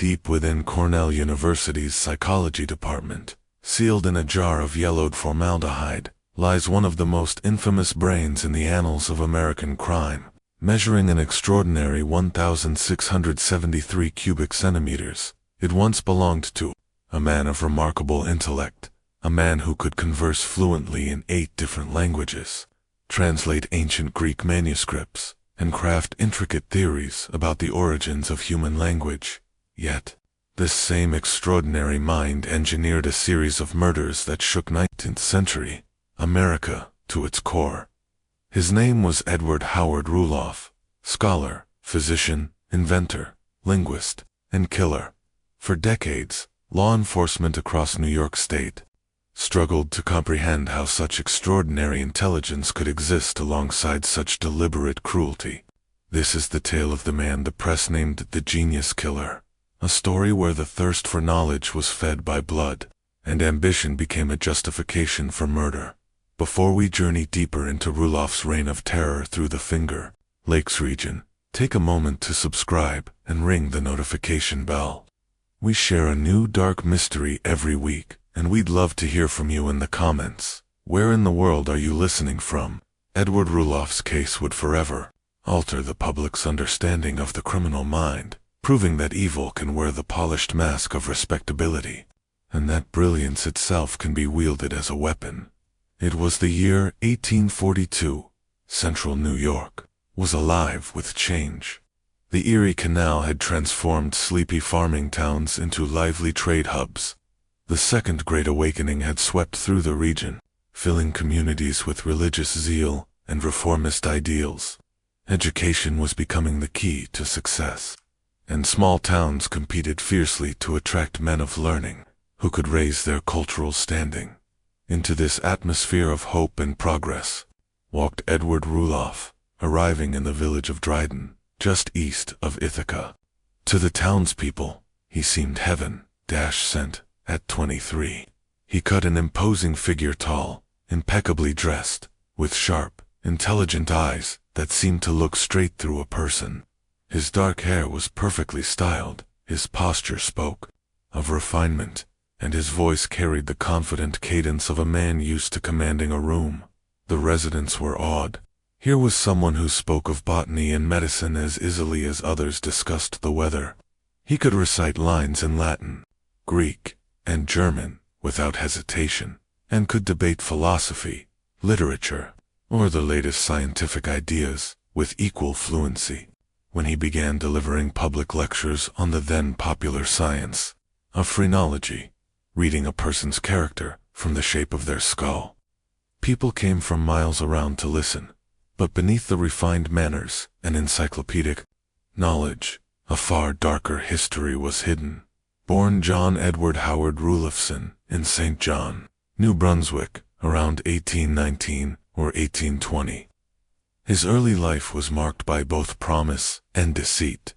deep within Cornell University's psychology department, sealed in a jar of yellowed formaldehyde, lies one of the most infamous brains in the annals of American crime, measuring an extraordinary 1,673 cubic centimeters. It once belonged to a man of remarkable intellect, a man who could converse fluently in 8 different languages, translate ancient Greek manuscripts, and craft intricate theories about the origins of human language. Yet, this same extraordinary mind engineered a series of murders that shook 19th century America to its core. His name was Edward Howard Rulloff, scholar, physician, inventor, linguist, and killer. For decades, law enforcement across New York State struggled to comprehend how such extraordinary intelligence could exist alongside such deliberate cruelty. This is the tale of the man the press named the Genius Killer, a story where the thirst for knowledge was fed by blood, and ambition became a justification for murder. Before we journey deeper into Rulloff's reign of terror through the Finger Lakes region, take a moment to subscribe and ring the notification bell. We share a new dark mystery every week, and we'd love to hear from you in the comments. Where in the world are you listening from? Edward Rulloff's case would forever alter the public's understanding of the criminal mind, proving that evil can wear the polished mask of respectability, and that brilliance itself can be wielded as a weapon. It was the year 1842. Central New York was alive with change. The Erie Canal had transformed sleepy farming towns into lively trade hubs. The Second Great Awakening had swept through the region, filling communities with religious zeal and reformist ideals. Education was becoming the key to success, and small towns competed fiercely to attract men of learning who could raise their cultural standing. Into this atmosphere of hope and progress walked Edward Rulloff, arriving in the village of Dryden, just east of Ithaca. To the townspeople, he seemed heaven-sent. At 23, he cut an imposing figure, tall, impeccably dressed, with sharp, intelligent eyes that seemed to look straight through a person. His dark hair was perfectly styled, his posture spoke of refinement, and his voice carried the confident cadence of a man used to commanding a room. The residents were awed. Here was someone who spoke of botany and medicine as easily as others discussed the weather. He could recite lines in Latin, Greek, and German without hesitation, and could debate philosophy, literature, or the latest scientific ideas with equal fluency. When he began delivering public lectures on the then popular science of phrenology, reading a person's character from the shape of their skull, people came from miles around to listen. But beneath the refined manners and encyclopedic knowledge, a far darker history was hidden. Born John Edward Howard Ruloffson in St. John, New Brunswick, around 1819 or 1820. His early life was marked by both promise and deceit.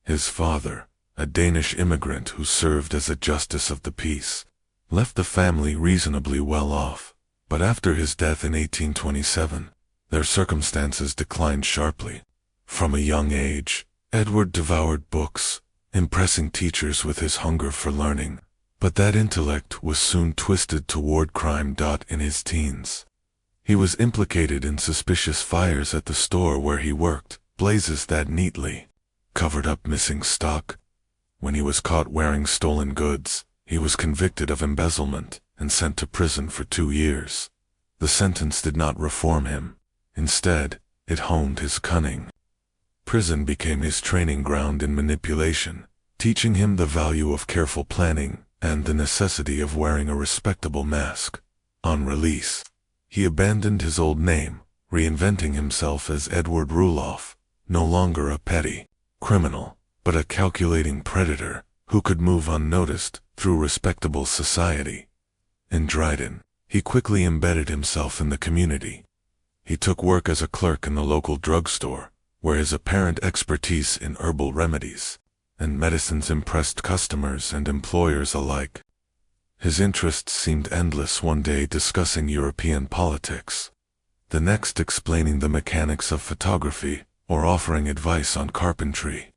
His father, a Danish immigrant who served as a justice of the peace, left the family reasonably well off, but after his death in 1827, their circumstances declined sharply. From a young age, Edward devoured books, impressing teachers with his hunger for learning, but that intellect was soon twisted toward crime. In his teens, he was implicated in suspicious fires at the store where he worked, blazes that neatly covered up missing stock. When he was caught wearing stolen goods, he was convicted of embezzlement and sent to prison for 2 years. The sentence did not reform him. Instead, it honed his cunning. Prison became his training ground in manipulation, teaching him the value of careful planning and the necessity of wearing a respectable mask. On release, he abandoned his old name, reinventing himself as Edward Rulloff, no longer a petty criminal, but a calculating predator who could move unnoticed through respectable society. In Dryden, he quickly embedded himself in the community. He took work as a clerk in the local drugstore, where his apparent expertise in herbal remedies and medicines impressed customers and employers alike. His interests seemed endless, one day discussing European politics, the next explaining the mechanics of photography or offering advice on carpentry.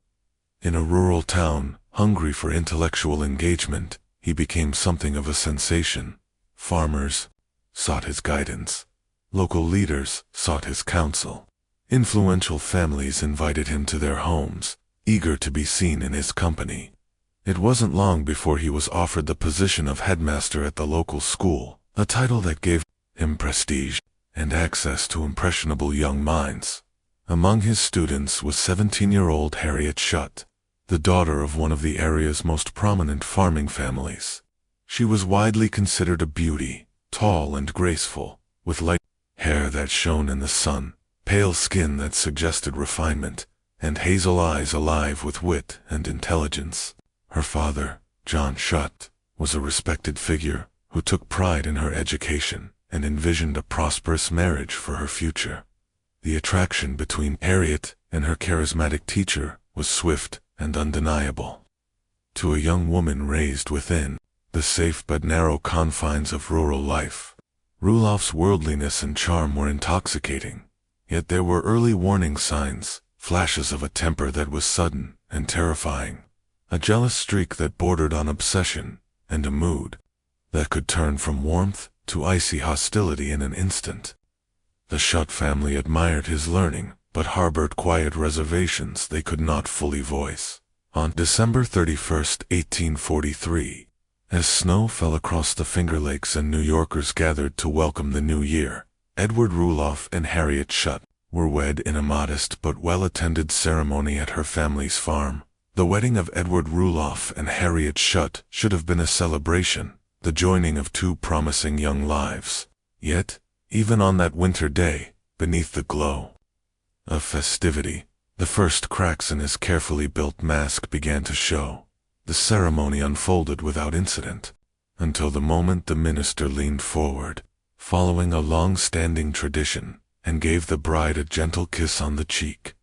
In a rural town, Hungry for intellectual engagement, he became something of a sensation. Farmers sought his guidance. Local leaders sought his counsel. Influential families invited him to their homes, eager to be seen in his company. It wasn't long before he was offered the position of headmaster at the local school, a title that gave him prestige and access to impressionable young minds. Among his students was 17-year-old Harriet Shutt, the daughter of one of the area's most prominent farming families. She was widely considered a beauty, tall and graceful, with light hair that shone in the sun, pale skin that suggested refinement, and hazel eyes alive with wit and intelligence. Her father, John Shutt, was a respected figure who took pride in her education and envisioned a prosperous marriage for her future. The attraction between Harriet and her charismatic teacher was swift and undeniable. To a young woman raised within the safe but narrow confines of rural life, Ruloff's worldliness and charm were intoxicating, yet there were early warning signs, flashes of a temper that was sudden and terrifying, a jealous streak that bordered on obsession, and a mood that could turn from warmth to icy hostility in an instant. The Shutt family admired his learning, but harbored quiet reservations they could not fully voice. On December 31st, 1843, as snow fell across the Finger Lakes and New Yorkers gathered to welcome the new year, Edward Rulloff and Harriet Shutt were wed in a modest but well-attended ceremony at her family's farm. The wedding of Edward Rulloff and Harriet Shutt should have been a celebration, the joining of two promising young lives. Yet, even on that winter day, beneath the glow of festivity, the first cracks in his carefully built mask began to show. The ceremony unfolded without incident, until the moment the minister leaned forward, following a long-standing tradition, and gave the bride a gentle kiss on the cheek.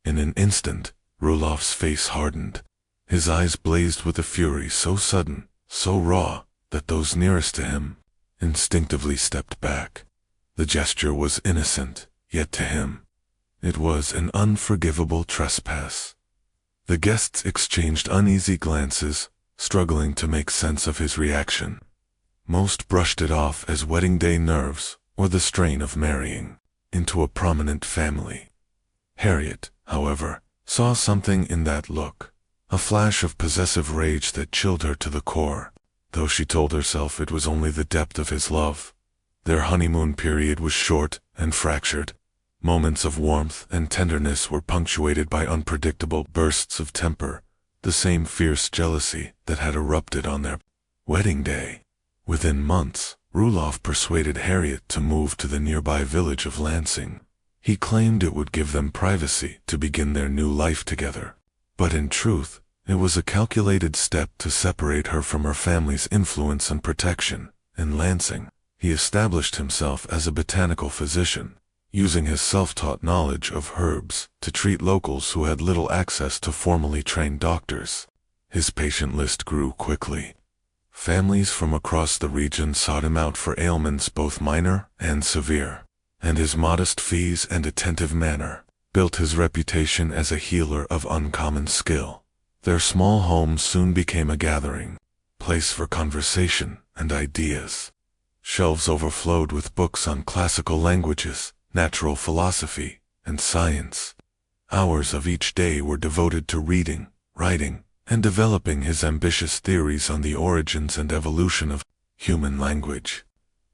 In an instant, Ruloff's face hardened. His eyes blazed with a fury so sudden, so raw, that those nearest to him instinctively stepped back. The gesture was innocent, yet to him, it was an unforgivable trespass. The guests exchanged uneasy glances, struggling to make sense of his reaction. Most brushed it off as wedding day nerves or the strain of marrying into a prominent family. Harriet, however, saw something in that look, a flash of possessive rage that chilled her to the core, though she told herself it was only the depth of his love. Their honeymoon period was short and fractured. Moments of warmth and tenderness were punctuated by unpredictable bursts of temper, the same fierce jealousy that had erupted on their wedding day. Within months, Rulloff persuaded Harriet to move to the nearby village of Lansing. He claimed it would give them privacy to begin their new life together. But in truth, it was a calculated step to separate her from her family's influence and protection. In Lansing, he established himself as a botanical physician, using his self-taught knowledge of herbs to treat locals who had little access to formally trained doctors. His patient list grew quickly. Families from across the region sought him out for ailments both minor and severe, and his modest fees and attentive manner built his reputation as a healer of uncommon skill. Their small home soon became a gathering place for conversation and ideas. Shelves overflowed with books on classical languages, natural philosophy, and science. Hours of each day were devoted to reading, writing, and developing his ambitious theories on the origins and evolution of human language.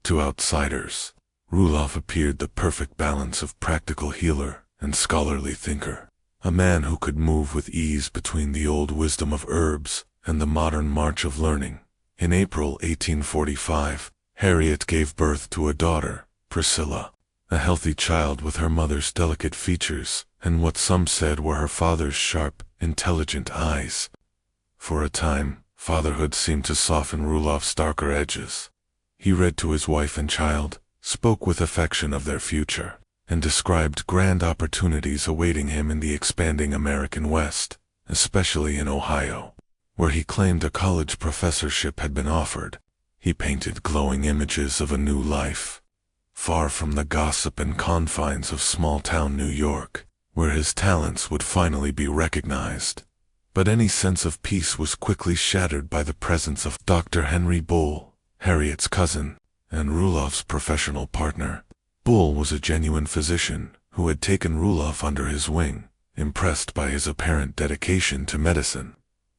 To outsiders, Ruloff appeared the perfect balance of practical healer and scholarly thinker, a man who could move with ease between the old wisdom of herbs and the modern march of learning. In April 1845, Harriet gave birth to a daughter, Priscilla, a healthy child with her mother's delicate features and what some said were her father's sharp, intelligent eyes. For a time, fatherhood seemed to soften Ruloff's darker edges. He read to his wife and child, spoke with affection of their future, and described grand opportunities awaiting him in the expanding American West, especially in Ohio, where he claimed a college professorship had been offered. He painted glowing images of a new life, far from the gossip and confines of small-town New York, where his talents would finally be recognized. But any sense of peace was quickly shattered by the presence of Dr. Henry Bull, Harriet's cousin, and Rulloff's professional partner. Bull was a genuine physician who had taken Rulloff under his wing, impressed by his apparent dedication to medicine.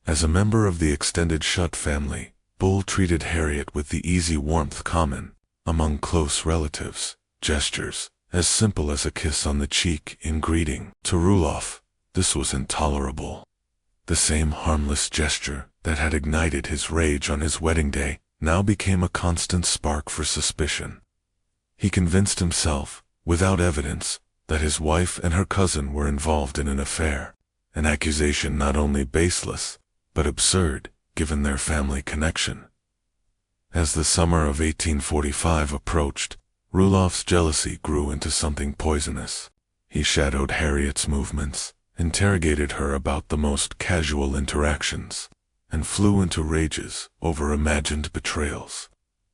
As a member of the extended Shutt family, Bull treated Harriet with the easy warmth common among close relatives, gestures as simple as a kiss on the cheek in greeting. To Rulloff, this was intolerable. The same harmless gesture that had ignited his rage on his wedding day now became a constant spark for suspicion. He convinced himself, without evidence, that his wife and her cousin were involved in an affair, an accusation not only baseless, but absurd, given their family connection. As the summer of 1845 approached, Rulloff's jealousy grew into something poisonous. He shadowed Harriet's movements, interrogated her about the most casual interactions, and flew into rages over imagined betrayals.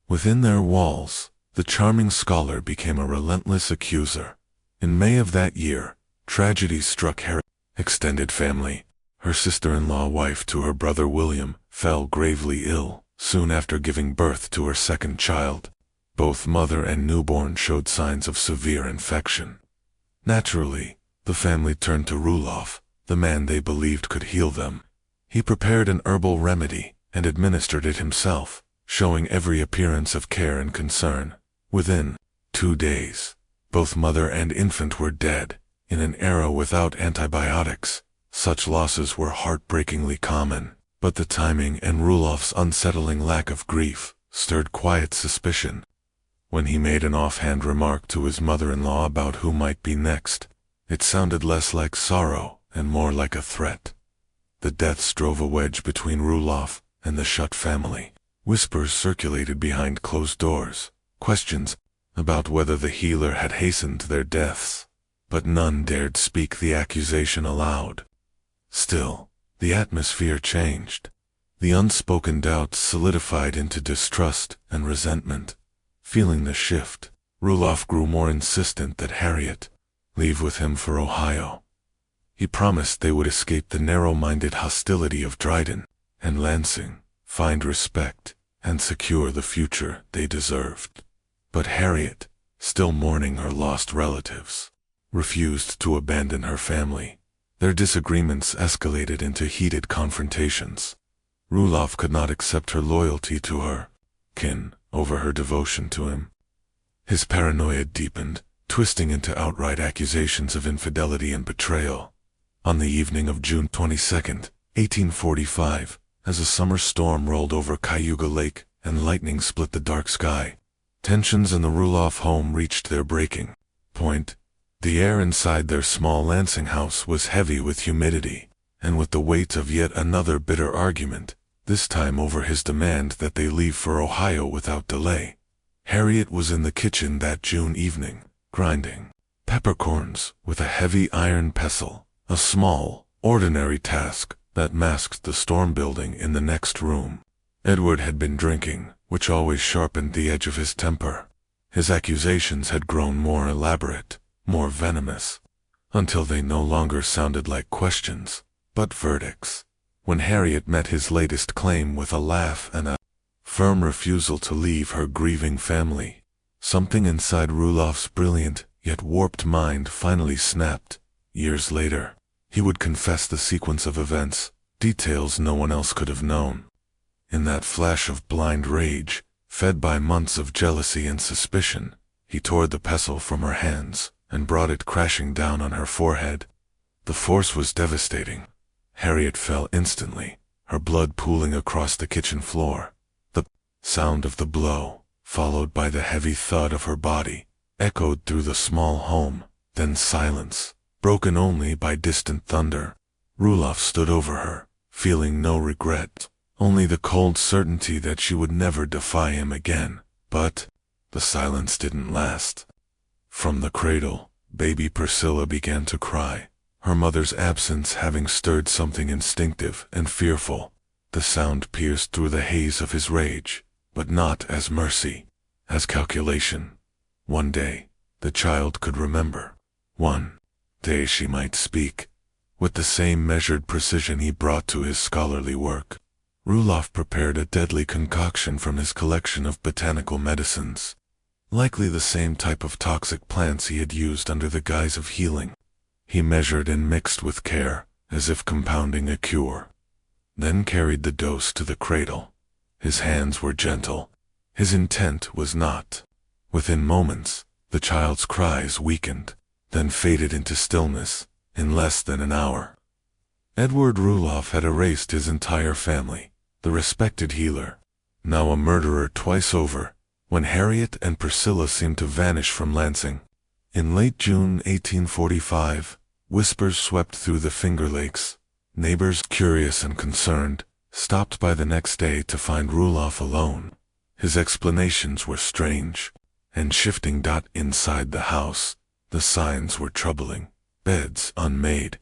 Within their walls, the charming scholar became a relentless accuser. In May of that year, tragedy struck Harriet's extended family. Her sister-in-law wife to her brother William fell gravely ill soon after giving birth to her second child. Both mother and newborn showed signs of severe infection. Naturally, the family turned to Rulloff, the man they believed could heal them. He prepared an herbal remedy and administered it himself, showing every appearance of care and concern. Within 2 days, both mother and infant were dead. In an era without antibiotics, such losses were heartbreakingly common, but the timing and Rulloff's unsettling lack of grief stirred quiet suspicion. When he made an offhand remark to his mother-in-law about who might be next, it sounded less like sorrow and more like a threat. The deaths drove a wedge between Rulloff and the Shutt family. Whispers circulated behind closed doors, questions about whether the healer had hastened their deaths, but none dared speak the accusation aloud. Still, the atmosphere changed. The unspoken doubts solidified into distrust and resentment. Feeling the shift, Rulloff grew more insistent that Harriet leave with him for Ohio. He promised they would escape the narrow-minded hostility of Dryden and Lansing, find respect, and secure the future they deserved. But Harriet, still mourning her lost relatives, refused to abandon her family. Their disagreements escalated into heated confrontations. Rulloff could not accept her loyalty to her kin over her devotion to him. His paranoia deepened, twisting into outright accusations of infidelity and betrayal. On the evening of June 22, 1845, as a summer storm rolled over Cayuga Lake and lightning split the dark sky, tensions in the Rulloff home reached their breaking point. The air inside their small Lansing house was heavy with humidity, and with the weight of yet another bitter argument, this time over his demand that they leave for Ohio without delay. Harriet was in the kitchen that June evening, grinding peppercorns with a heavy iron pestle, a small, ordinary task that masked the storm building in the next room. Edward had been drinking, which always sharpened the edge of his temper. His accusations had grown more elaborate, more venomous, until they no longer sounded like questions, but verdicts. When Harriet met his latest claim with a laugh and a firm refusal to leave her grieving family, something inside Rulloff's brilliant yet warped mind finally snapped. Years later, he would confess the sequence of events, details no one else could have known. In that flash of blind rage, fed by months of jealousy and suspicion, he tore the pestle from her hands and brought it crashing down on her forehead. The force was devastating. Harriet fell instantly, her blood pooling across the kitchen floor. The sound of the blow, followed by the heavy thud of her body, echoed through the small home. Then silence, broken only by distant thunder. Ruloff stood over her, feeling no regret, only the cold certainty that she would never defy him again. But the silence didn't last. From the cradle, baby Priscilla began to cry, her mother's absence having stirred something instinctive and fearful. The sound pierced through the haze of his rage, but not as mercy, as calculation. One day, the child could remember. One day she might speak. with the same measured precision he brought to his scholarly work. Rulloff prepared a deadly concoction from his collection of botanical medicines, likely the same type of toxic plants he had used under the guise of healing. He measured and mixed with care, as if compounding a cure, then carried the dose to the cradle. His hands were gentle. His intent was not. Within moments, the child's cries weakened, then faded into stillness in less than an hour. Edward Rulloff had erased his entire family, the respected healer, now a murderer twice over, when Harriet and Priscilla seemed to vanish from Lansing. In late June 1845, whispers swept through the Finger Lakes. Neighbors, curious and concerned, stopped by the next day to find Rulloff alone. His explanations were strange and shifting. Inside the house, the signs were troubling. Beds unmade,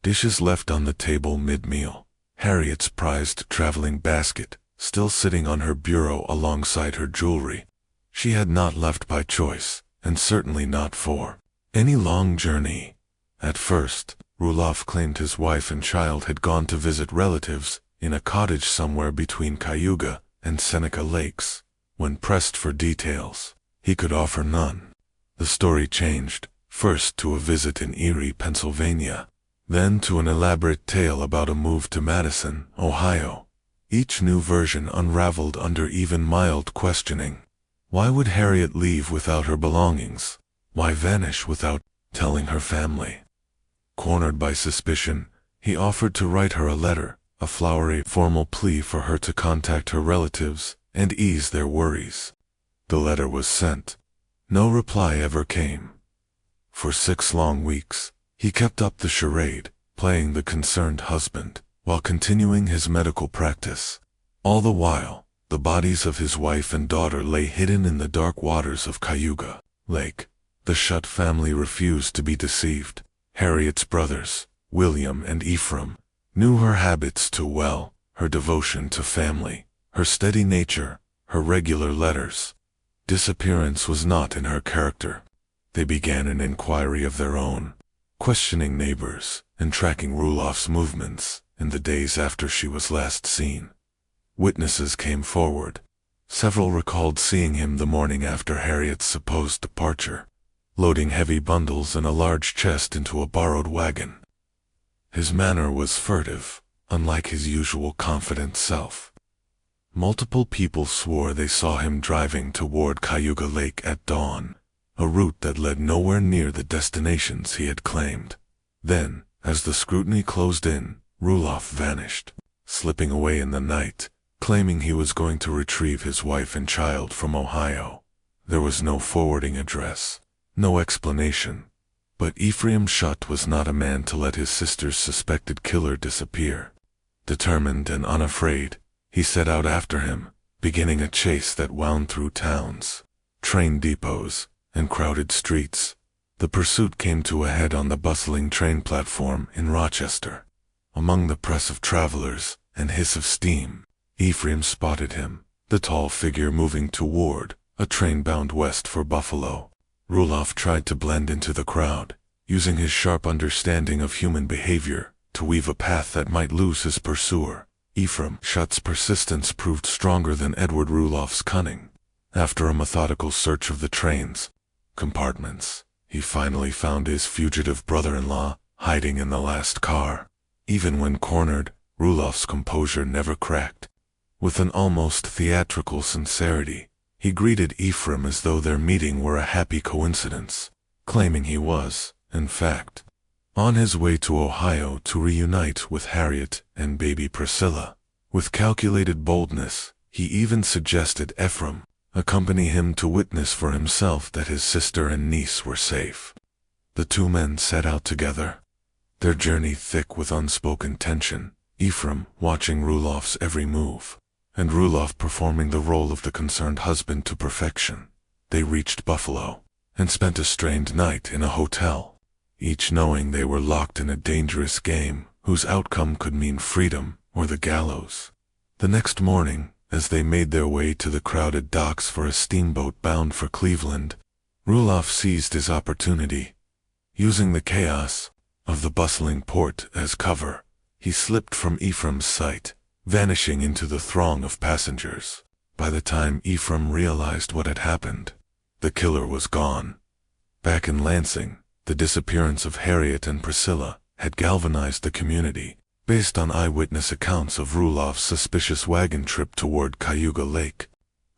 dishes left on the table mid-meal, Harriet's prized traveling basket still sitting on her bureau alongside her jewelry. She had not left by choice, and certainly not for any long journey. At first, Rulloff claimed his wife and child had gone to visit relatives in a cottage somewhere between Cayuga and Seneca Lakes. When pressed for details, he could offer none. The story changed, first to a visit in Erie, Pennsylvania, then to an elaborate tale about a move to Madison, Ohio. Each new version unraveled under even mild questioning. Why would Harriet leave without her belongings? Why vanish without telling her family? Cornered by suspicion, he offered to write her a letter, a flowery, formal plea for her to contact her relatives and ease their worries. The letter was sent. No reply ever came. For 6 long weeks, he kept up the charade, playing the concerned husband, while continuing his medical practice. All the while, the bodies of his wife and daughter lay hidden in the dark waters of Cayuga Lake. The Shutt family refused to be deceived. Harriet's brothers, William and Ephraim, knew her habits too well, her devotion to family, her steady nature, her regular letters. Disappearance was not in her character. They began an inquiry of their own, questioning neighbors and tracking Rulloff's movements in the days after she was last seen. Witnesses came forward. Several recalled seeing him the morning after Harriet's supposed departure, loading heavy bundles and a large chest into a borrowed wagon. His manner was furtive, unlike his usual confident self. Multiple people swore they saw him driving toward Cayuga Lake at dawn, a route that led nowhere near the destinations he had claimed. Then, as the scrutiny closed in, Rulloff vanished, slipping away in the night, claiming he was going to retrieve his wife and child from Ohio. There was no forwarding address, no explanation. But Ephraim Shutt was not a man to let his sister's suspected killer disappear. Determined and unafraid, he set out after him, beginning a chase that wound through towns, train depots, and crowded streets. The pursuit came to a head on the bustling train platform in Rochester. Among the press of travelers and hiss of steam, Ephraim spotted him, the tall figure moving toward a train bound west for Buffalo. Rulloff tried to blend into the crowd, using his sharp understanding of human behavior to weave a path that might lose his pursuer. Ephraim Shutt's persistence proved stronger than Edward Rulloff's cunning. After a methodical search of the train's compartments, he finally found his fugitive brother-in-law hiding in the last car. Even when cornered, Rulloff's composure never cracked. With an almost theatrical sincerity, he greeted Ephraim as though their meeting were a happy coincidence, claiming he was, in fact, on his way to Ohio to reunite with Harriet and baby Priscilla. With calculated boldness, he even suggested Ephraim accompany him to witness for himself that his sister and niece were safe. The two men set out together, their journey thick with unspoken tension, Ephraim watching Rulloff's every move, and Rulloff performing the role of the concerned husband to perfection. They reached Buffalo, and spent a strained night in a hotel, each knowing they were locked in a dangerous game whose outcome could mean freedom or the gallows. The next morning, as they made their way to the crowded docks for a steamboat bound for Cleveland, Rulloff seized his opportunity. Using the chaos of the bustling port as cover, he slipped from Ephraim's sight, vanishing into the throng of passengers. By the time Ephraim realized what had happened, the killer was gone. Back in Lansing, the disappearance of Harriet and Priscilla had galvanized the community, based on eyewitness accounts of Rulloff's suspicious wagon trip toward Cayuga Lake.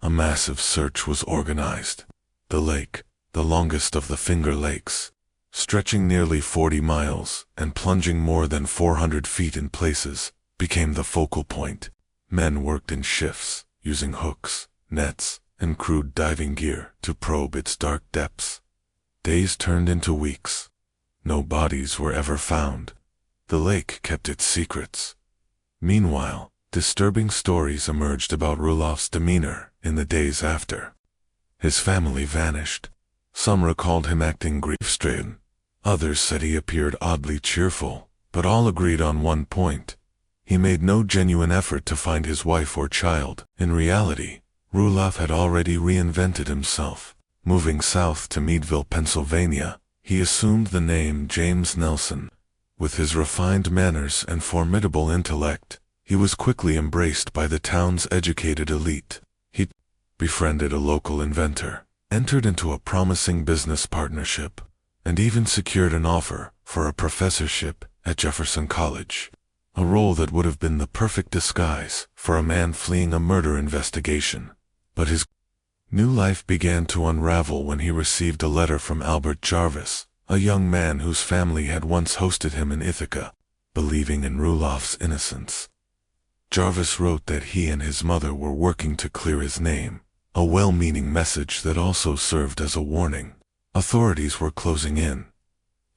A massive search was organized. The lake, the longest of the Finger Lakes, stretching nearly 40 miles and plunging more than 400 feet in places, became the focal point. Men worked in shifts, using hooks, nets, and crude diving gear to probe its dark depths. Days turned into weeks. No bodies were ever found. The lake kept its secrets. Meanwhile, disturbing stories emerged about Rulloff's demeanor in the days after. His family vanished. Some recalled him acting grief-stricken. Others said he appeared oddly cheerful, but all agreed on one point. He made no genuine effort to find his wife or child. In reality, Rulloff had already reinvented himself. Moving south to Meadville, Pennsylvania, he assumed the name James Nelson. With his refined manners and formidable intellect, he was quickly embraced by the town's educated elite. He befriended a local inventor, entered into a promising business partnership, and even secured an offer for a professorship at Jefferson College, a role that would have been the perfect disguise for a man fleeing a murder investigation. But his new life began to unravel when he received a letter from Albert Jarvis, a young man whose family had once hosted him in Ithaca, believing in Rulloff's innocence. Jarvis wrote that he and his mother were working to clear his name, a well-meaning message that also served as a warning. Authorities were closing in.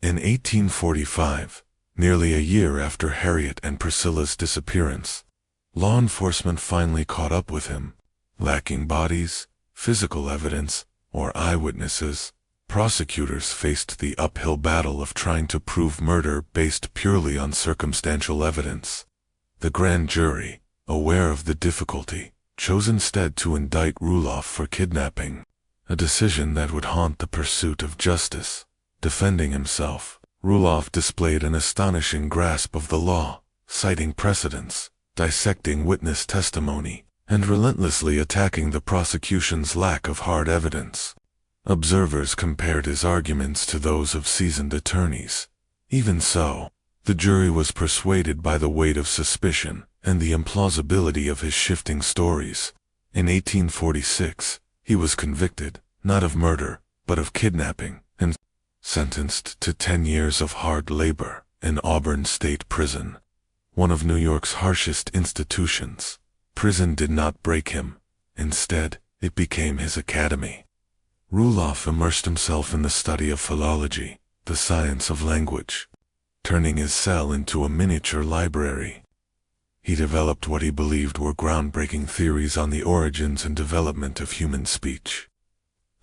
In 1845, nearly a year after Harriet and Priscilla's disappearance, law enforcement finally caught up with him. Lacking bodies, physical evidence, or eyewitnesses, prosecutors faced the uphill battle of trying to prove murder based purely on circumstantial evidence. The grand jury, aware of the difficulty, chose instead to indict Rulloff for kidnapping, a decision that would haunt the pursuit of justice. Defending himself, Rulloff displayed an astonishing grasp of the law, citing precedents, dissecting witness testimony, and relentlessly attacking the prosecution's lack of hard evidence. Observers compared his arguments to those of seasoned attorneys. Even so, the jury was persuaded by the weight of suspicion and the implausibility of his shifting stories. In 1846, he was convicted, not of murder, but of kidnapping, and sentenced to 10 years of hard labor in Auburn State Prison, one of New York's harshest institutions. Prison did not break him. Instead, it became his academy. Rulloff immersed himself in the study of philology, the science of language, turning his cell into a miniature library. He developed what he believed were groundbreaking theories on the origins and development of human speech.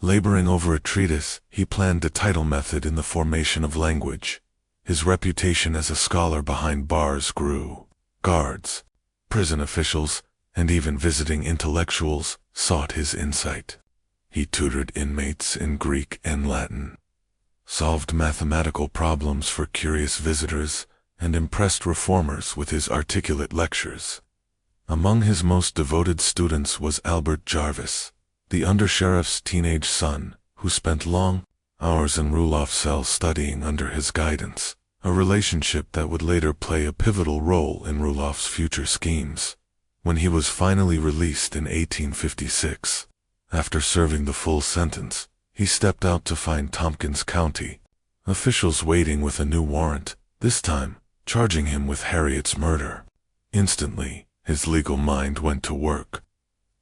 Laboring over a treatise, he planned the title method in the formation of language. His reputation as a scholar behind bars grew. Guards, prison officials, and even visiting intellectuals sought his insight. He tutored inmates in Greek and Latin, solved mathematical problems for curious visitors, and impressed reformers with his articulate lectures. Among his most devoted students was Albert Jarvis, the undersheriff's teenage son, who spent long hours in Rulloff's cell studying under his guidance, a relationship that would later play a pivotal role in Rulloff's future schemes. When he was finally released in 1856, after serving the full sentence, he stepped out to find Tompkins County officials waiting with a new warrant, this time charging him with Harriet's murder. Instantly, his legal mind went to work,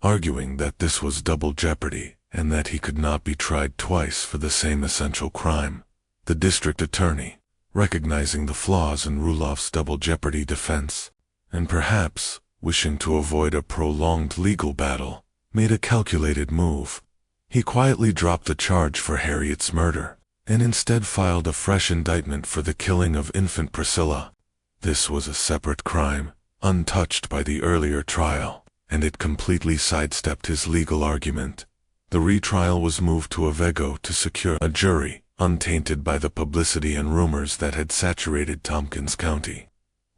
arguing that this was double jeopardy and that he could not be tried twice for the same essential crime. The district attorney, recognizing the flaws in Rulloff's double jeopardy defense, and perhaps wishing to avoid a prolonged legal battle, made a calculated move. He quietly dropped the charge for Harriet's murder, and instead filed a fresh indictment for the killing of infant Priscilla. This was a separate crime, untouched by the earlier trial, and it completely sidestepped his legal argument. The retrial was moved to Oviedo to secure a jury untainted by the publicity and rumors that had saturated Tompkins County.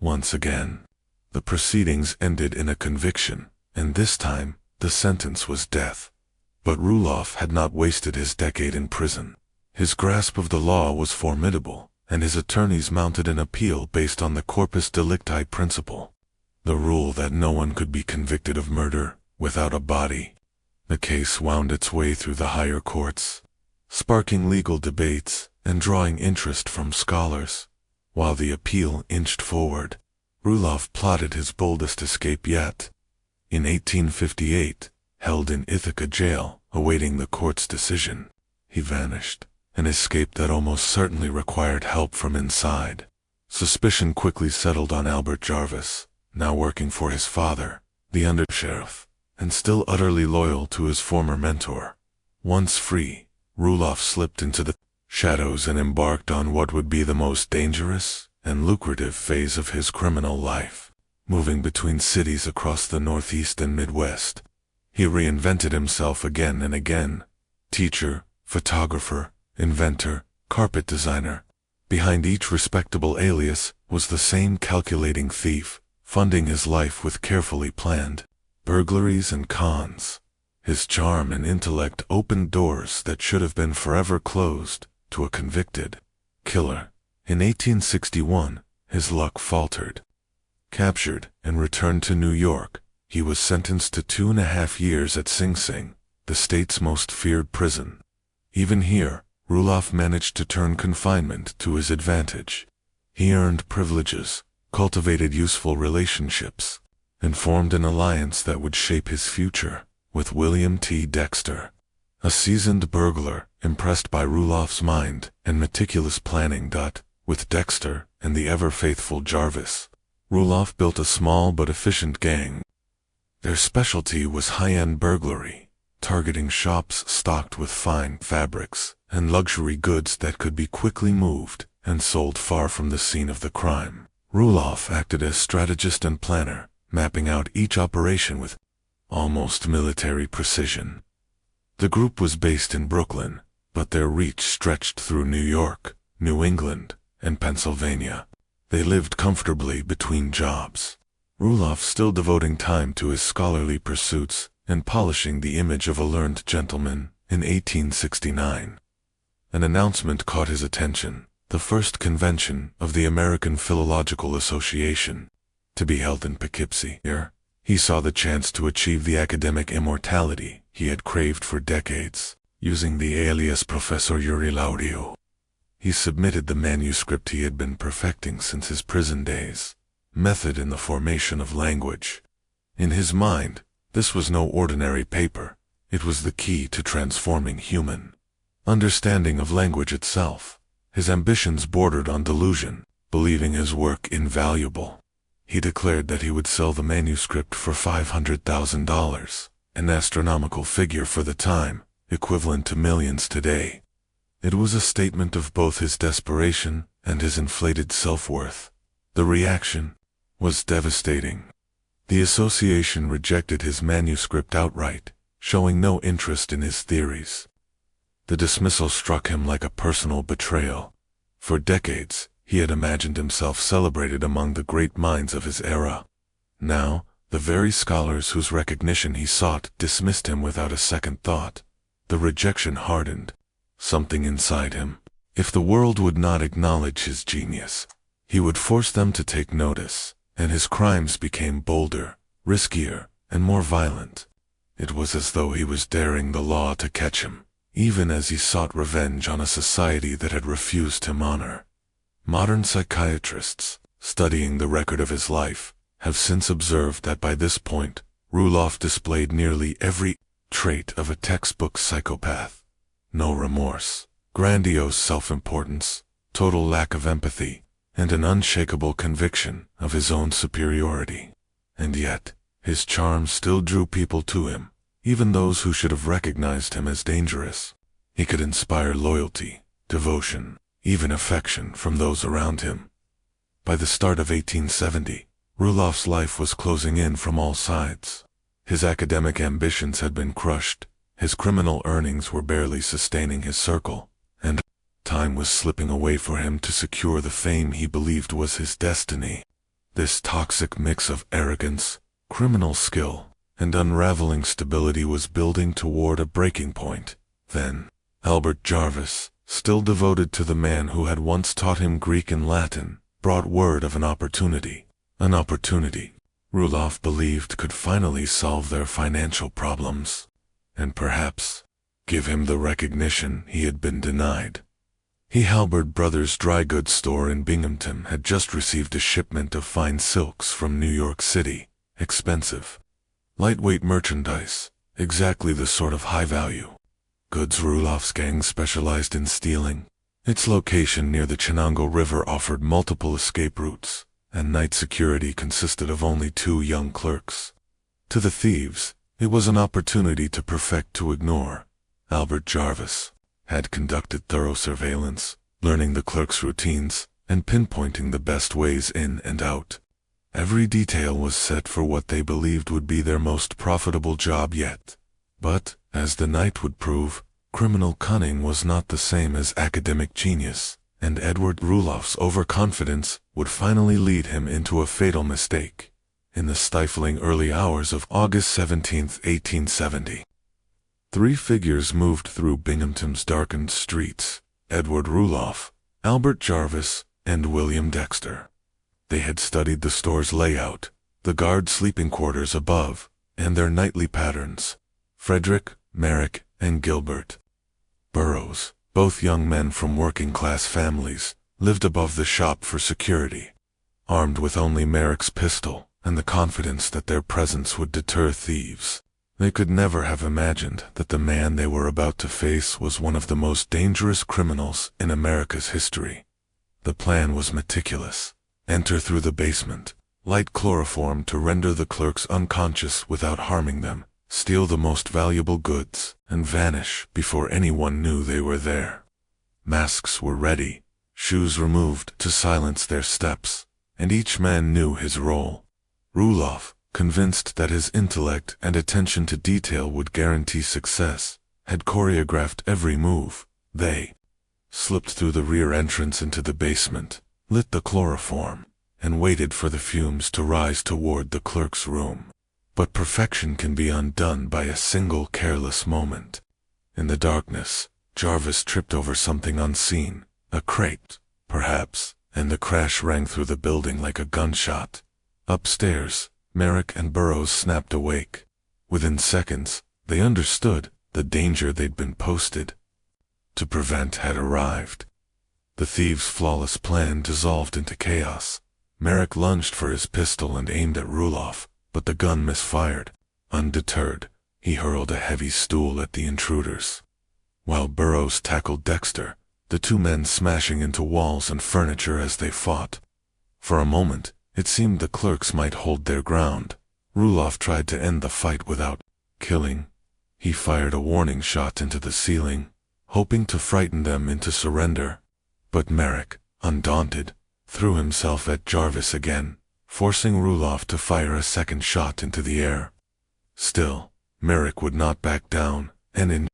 Once again, the proceedings ended in a conviction, and this time, the sentence was death. But Ruloff had not wasted his decade in prison. His grasp of the law was formidable, and his attorneys mounted an appeal based on the corpus delicti principle, the rule that no one could be convicted of murder without a body. The case wound its way through the higher courts, sparking legal debates and drawing interest from scholars. While the appeal inched forward, Ruloff plotted his boldest escape yet. In 1858, held in Ithaca jail, awaiting the court's decision, he vanished, an escape that almost certainly required help from inside. Suspicion quickly settled on Albert Jarvis, now working for his father, the undersheriff, and still utterly loyal to his former mentor. Once free, Ruloff slipped into the shadows and embarked on what would be the most dangerous and lucrative phase of his criminal life. Moving between cities across the Northeast and Midwest, he reinvented himself again and again. Teacher, photographer, inventor, carpet designer. Behind each respectable alias was the same calculating thief, funding his life with carefully planned burglaries and cons. His charm and intellect opened doors that should have been forever closed to a convicted killer. In 1861, his luck faltered. Captured and returned to New York, he was sentenced to 2.5 years at Sing Sing, the state's most feared prison. Even here, Ruloff managed to turn confinement to his advantage. He earned privileges, cultivated useful relationships, and formed an alliance that would shape his future with William T. Dexter, a seasoned burglar impressed by Ruloff's mind and meticulous planning. With Dexter and the ever-faithful Jarvis, Ruloff built a small but efficient gang. Their specialty was high-end burglary, targeting shops stocked with fine fabrics and luxury goods that could be quickly moved and sold far from the scene of the crime. Ruloff acted as strategist and planner, mapping out each operation with almost military precision. The group was based in Brooklyn, but their reach stretched through New York, New England, and Pennsylvania. They lived comfortably between jobs, Ruloff still devoting time to his scholarly pursuits and polishing the image of a learned gentleman. In 1869, an announcement caught his attention: the first convention of the American Philological Association, to be held in Poughkeepsie. Here, he saw the chance to achieve the academic immortality he had craved for decades, using the alias Professor Yuri Laudio. He submitted the manuscript he had been perfecting since his prison days, Method in the Formation of Language. In his mind, this was no ordinary paper. It was the key to transforming human understanding of language itself. His ambitions bordered on delusion, believing his work invaluable. He declared that he would sell the manuscript for $500,000, an astronomical figure for the time, equivalent to millions today. It was a statement of both his desperation and his inflated self-worth. The reaction was devastating. The association rejected his manuscript outright, showing no interest in his theories. The dismissal struck him like a personal betrayal. For decades, he had imagined himself celebrated among the great minds of his era. Now, the very scholars whose recognition he sought dismissed him without a second thought. The rejection hardened something inside him. If the world would not acknowledge his genius, he would force them to take notice, and his crimes became bolder, riskier, and more violent. It was as though he was daring the law to catch him, even as he sought revenge on a society that had refused him honor. Modern psychiatrists, studying the record of his life, have since observed that by this point, Ruloff displayed nearly every trait of a textbook psychopath. No remorse, grandiose self-importance, total lack of empathy, and an unshakable conviction of his own superiority. And yet, his charm still drew people to him, even those who should have recognized him as dangerous. He could inspire loyalty, devotion, even affection from those around him. By the start of 1870, Ruloff's life was closing in from all sides. His academic ambitions had been crushed, his criminal earnings were barely sustaining his circle, and Time was slipping away for him to secure the fame he believed was his destiny. This toxic mix of arrogance, criminal skill, and unraveling stability was building toward a breaking point. Then, Albert Jarvis, still devoted to the man who had once taught him Greek and Latin, brought word of an opportunity. An opportunity Rulloff believed could finally solve their financial problems, and perhaps give him the recognition he had been denied. He Halberd Brothers' dry goods store in Binghamton had just received a shipment of fine silks from New York City, expensive, lightweight merchandise, exactly the sort of high-value goods Ruloff's gang specialized in stealing. Its location near the Chenango River offered multiple escape routes, and night security consisted of only 2 young clerks. To the thieves, it was an opportunity to perfect to ignore. Albert Jarvis had conducted thorough surveillance, learning the clerks' routines, and pinpointing the best ways in and out. Every detail was set for what they believed would be their most profitable job yet. But, as the night would prove, criminal cunning was not the same as academic genius, and Edward Rulloff's overconfidence would finally lead him into a fatal mistake. In the stifling early hours of August 17, 1870, 3 figures moved through Binghamton's darkened streets: Edward Rulloff, Albert Jarvis, and William Dexter. They had studied the store's layout, the guard sleeping quarters above, and their nightly patterns. Frederick, Merrick, and Gilbert Burroughs, both young men from working-class families, lived above the shop for security, armed with only Merrick's pistol and the confidence that their presence would deter thieves. They could never have imagined that the man they were about to face was one of the most dangerous criminals in America's history. The plan was meticulous. Enter through the basement, light chloroform to render the clerks unconscious without harming them, steal the most valuable goods, and vanish before anyone knew they were there. Masks were ready, shoes removed to silence their steps, and each man knew his role. Rulloff, convinced that his intellect and attention to detail would guarantee success, had choreographed every move. They slipped through the rear entrance into the basement, lit the chloroform, and waited for the fumes to rise toward the clerk's room. But perfection can be undone by a single careless moment. In the darkness, Jarvis tripped over something unseen, a crate, perhaps, and the crash rang through the building like a gunshot. Upstairs, Merrick and Burroughs snapped awake. Within seconds, they understood the danger they'd been posted to prevent had arrived. The thieves' flawless plan dissolved into chaos. Merrick lunged for his pistol and aimed at Rulloff, but the gun misfired. Undeterred, he hurled a heavy stool at the intruders, while Burroughs tackled Dexter, the 2 men smashing into walls and furniture as they fought. For a moment, it seemed the clerks might hold their ground. Rulloff tried to end the fight without killing. He fired a warning shot into the ceiling, hoping to frighten them into surrender. But Merrick, undaunted, threw himself at Jarvis again, forcing Rulloff to fire a second shot into the air. Still, Merrick would not back down, and in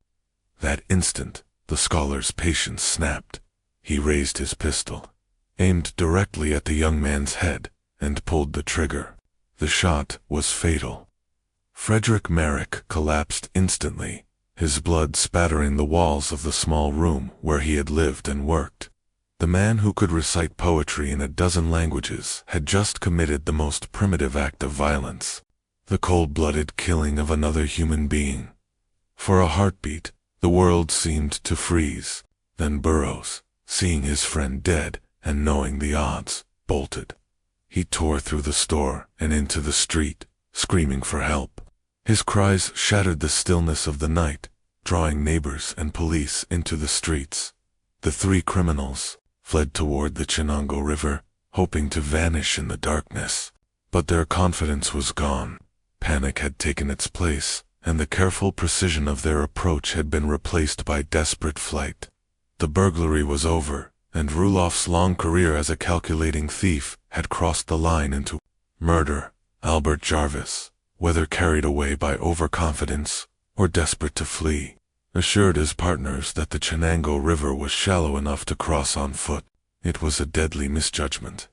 that instant, the scholar's patience snapped. He raised his pistol, aimed directly at the young man's head, and pulled the trigger. The shot was fatal. Frederick Merrick collapsed instantly, his blood spattering the walls of the small room where he had lived and worked. The man who could recite poetry in a dozen languages had just committed the most primitive act of violence, the cold-blooded killing of another human being. For a heartbeat, the world seemed to freeze. Then Burroughs, seeing his friend dead and knowing the odds, bolted. He tore through the store and into the street, screaming for help. His cries shattered the stillness of the night, drawing neighbors and police into the streets. The 3 criminals fled toward the Chenango River, hoping to vanish in the darkness. But their confidence was gone. Panic had taken its place, and the careful precision of their approach had been replaced by desperate flight. The burglary was over, and Rulloff's long career as a calculating thief had crossed the line into murder. Albert Jarvis, whether carried away by overconfidence or desperate to flee, assured his partners that the Chenango River was shallow enough to cross on foot. It was a deadly misjudgment.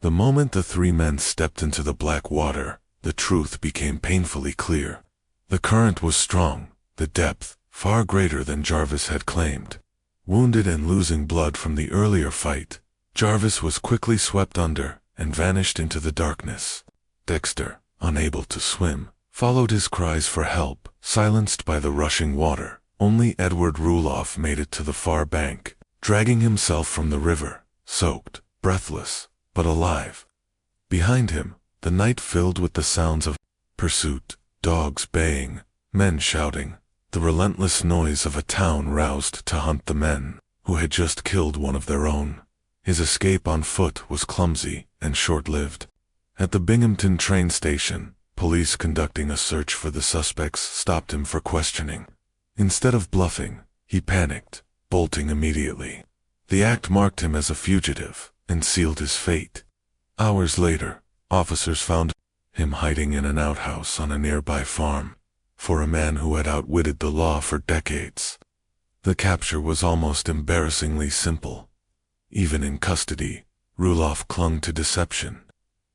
The moment the three men stepped into the black water, the truth became painfully clear. The current was strong, the depth far greater than Jarvis had claimed. Wounded and losing blood from the earlier fight, Jarvis was quickly swept under and vanished into the darkness. Dexter, unable to swim, followed his cries for help, silenced by the rushing water. Only Edward Rulloff made it to the far bank, dragging himself from the river, soaked, breathless, but alive. Behind him, the night filled with the sounds of pursuit, dogs baying, men shouting, the relentless noise of a town roused to hunt the men who had just killed one of their own. His escape on foot was clumsy and short-lived. At the Binghamton train station, police conducting a search for the suspects stopped him for questioning. Instead of bluffing, he panicked, bolting immediately. The act marked him as a fugitive and sealed his fate. Hours later, officers found him hiding in an outhouse on a nearby farm. For a man who had outwitted the law for decades, the capture was almost embarrassingly simple. Even in custody, Ruloff clung to deception.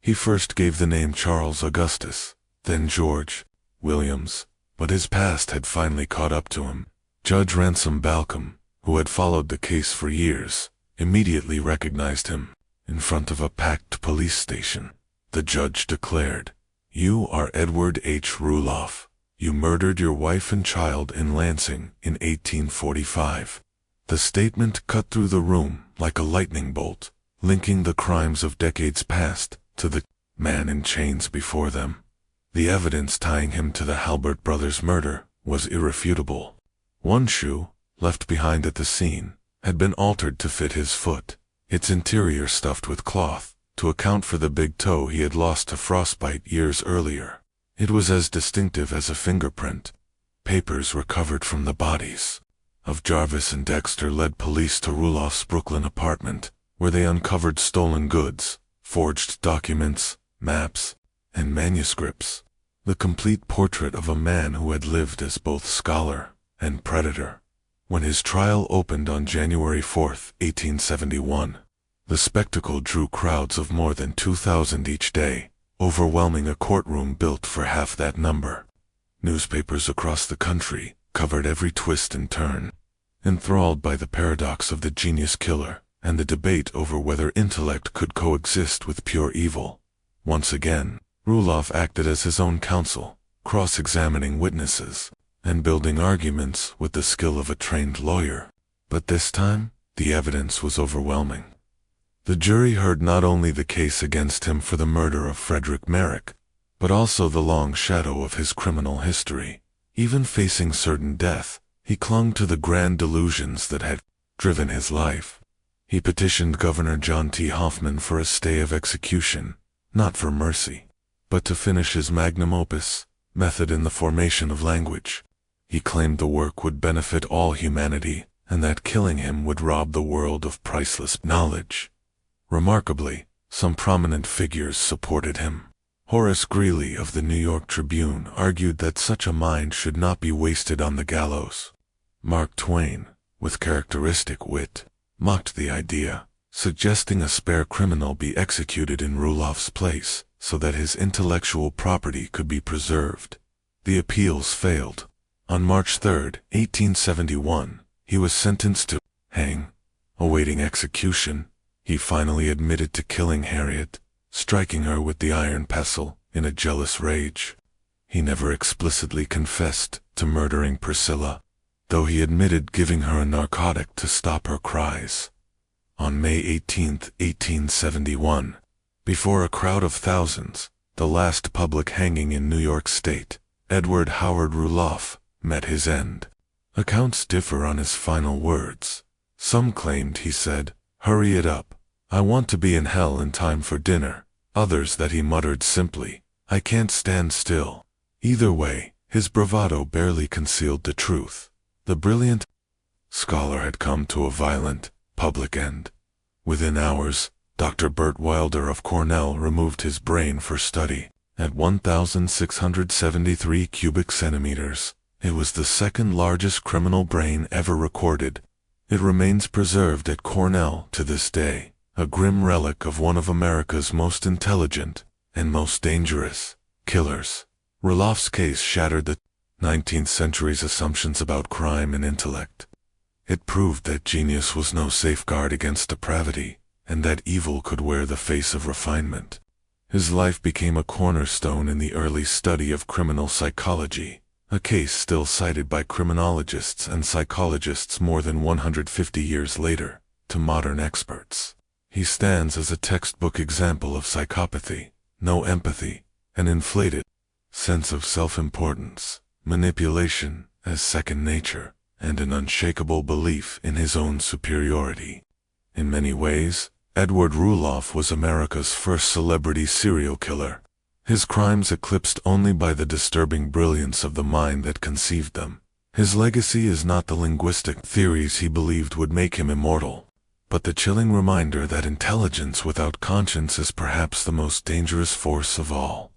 He first gave the name Charles Augustus, then George Williams, but his past had finally caught up to him. Judge Ransom Balcom, who had followed the case for years, immediately recognized him. In front of a packed police station, the judge declared, "You are Edward H. Rulloff. You murdered your wife and child in Lansing in 1845. The statement cut through the room like a lightning bolt, linking the crimes of decades past to the man in chains before them. The evidence tying him to the Halbert brothers' murder was irrefutable. One shoe, left behind at the scene, had been altered to fit his foot, its interior stuffed with cloth, to account for the big toe he had lost to frostbite years earlier. It was as distinctive as a fingerprint. Papers recovered from the bodies of Jarvis and Dexter led police to Rulloff's Brooklyn apartment, where they uncovered stolen goods, forged documents, maps, and manuscripts. The complete portrait of a man who had lived as both scholar and predator. When his trial opened on January 4, 1871, the spectacle drew crowds of more than 2,000 each day, overwhelming a courtroom built for half that number. Newspapers across the country covered every twist and turn, enthralled by the paradox of the genius killer and the debate over whether intellect could coexist with pure evil. Once again, Ruloff acted as his own counsel, cross-examining witnesses and building arguments with the skill of a trained lawyer. But this time, the evidence was overwhelming. The jury heard not only the case against him for the murder of Frederick Merrick, but also the long shadow of his criminal history. Even facing certain death, he clung to the grand delusions that had driven his life. He petitioned Governor John T. Hoffman for a stay of execution, not for mercy, but to finish his magnum opus, Method in the Formation of Language. He claimed the work would benefit all humanity, and that killing him would rob the world of priceless knowledge. Remarkably, some prominent figures supported him. Horace Greeley of the New York Tribune argued that such a mind should not be wasted on the gallows. Mark Twain, with characteristic wit, mocked the idea, suggesting a spare criminal be executed in Rulloff's place so that his intellectual property could be preserved. The appeals failed. On March 3, 1871, he was sentenced to hang. Awaiting execution, he finally admitted to killing Harriet, striking her with the iron pestle in a jealous rage. He never explicitly confessed to murdering Priscilla, though he admitted giving her a narcotic to stop her cries. On May 18, 1871, before a crowd of thousands, the last public hanging in New York State, Edward Howard Rulloff met his end. Accounts differ on his final words. Some claimed he said, "Hurry it up. I want to be in hell in time for dinner." Others that he muttered simply, "I can't stand still." Either way, his bravado barely concealed the truth. The brilliant scholar had come to a violent, public end. Within hours, Dr. Bert Wilder of Cornell removed his brain for study. At 1,673 cubic centimeters, It was the second largest criminal brain ever recorded. It remains preserved at Cornell to this day, a grim relic of one of America's most intelligent and most dangerous killers. Rulloff's case shattered the 19th century's assumptions about crime and intellect. It proved that genius was no safeguard against depravity, and that evil could wear the face of refinement. His life became a cornerstone in the early study of criminal psychology, a case still cited by criminologists and psychologists more than 150 years later, to modern experts. He stands as a textbook example of psychopathy, no empathy, an inflated sense of self-importance, manipulation as second nature, and an unshakable belief in his own superiority. In many ways, Edward Rulloff was America's first celebrity serial killer, his crimes eclipsed only by the disturbing brilliance of the mind that conceived them. His legacy is not the linguistic theories he believed would make him immortal, but the chilling reminder that intelligence without conscience is perhaps the most dangerous force of all.